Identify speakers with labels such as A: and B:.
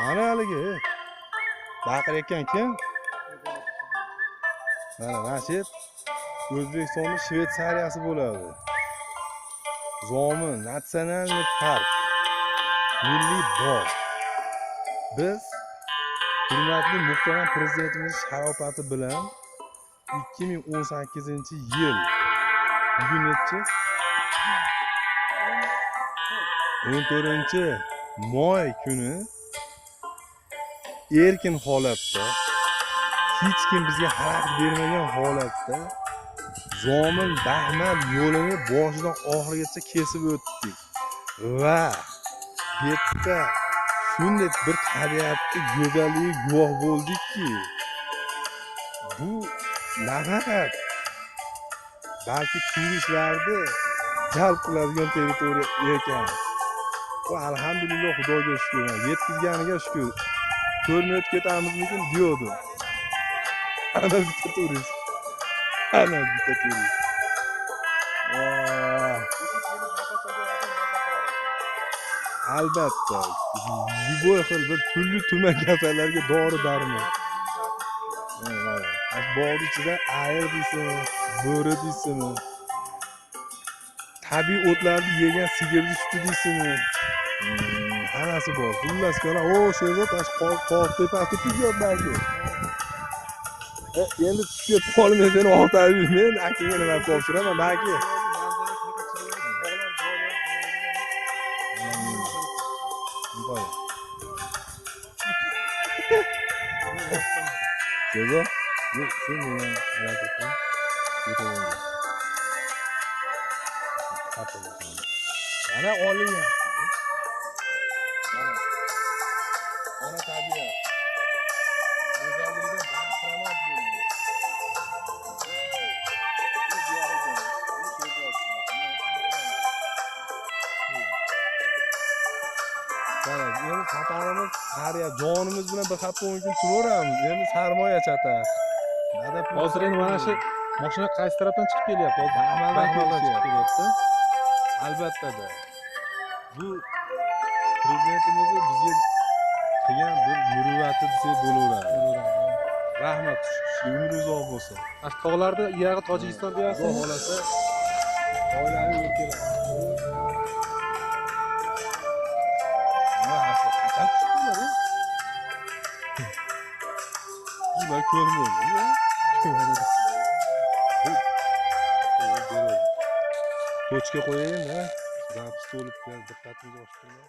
A: Ana haligi baqirayotgan kim? Mana Rashid O'zbekistonning Shvetsariyasi bo'ladi. Zomin natsionalniy park, milliy bog'. Biz hurmatli muhtaram prezidentimiz sharofati bilan 2018-yil bugun nechi? 14-may kuni erkin holatda, hech kim bizga xalaqit bermagan holatda Zomin Baxmal yo'lini boshidan oxirigacha kesib o'tdik va bu yerda shunday bir tabiatni go'zalligiga guvoh bo'ldikki, bu nafaqat balki turistlarni jalb qiladigan territoriya ekan. Bu alhamdulillah, Xudoga shukr. Yetkazganiga shukr. Ko'rinib ketamizmikin diyordi. Ana bitta turist. Ana bitta turist. Albatta. Yuboy xil bir turli tuman kasallarga dori darmon. Bog'ning ichida ayir deysizmi, bo'ri deysizmi, tabiiy o'tlarni yegan sigirni suti deysizmi, hammasi bor. Xullas ko'ra, she'rda tog' tepasida tuzyapti. Endi tushib qolmay seni o'xtarib men akinga nima topshiraman balki. Yo'q, sen meni harakatdan o'taman. Mana olinyapti. Mana tabiat. Go'zalligidan bahramand bo'ldi. Mana endi safarimiz qariya jonimiz bilan bir hafta mumkin turaveramiz. Endi sarmoya chatar.
B: Hozir endi mana shu mashina qaysi tarafdan chiqib kelyapti?
A: Baxmaldan chiqib kelyapti. Albatta-da. Bu prezidentimiz bizga qilgan bir muruvvati desa bo'laveradi. Rahmat, umri uzoq bo'lsin.
B: Mana tog'larda iyag'i Tojikiston deyapsiz.
A: Xudo xolasa oilani yo'lkalar. Mana qachon chiqdilar? Bular ko'rmaydi. Tochka qo'yaymi? Zapis to'lib, diqqatingizni oshirmaydi.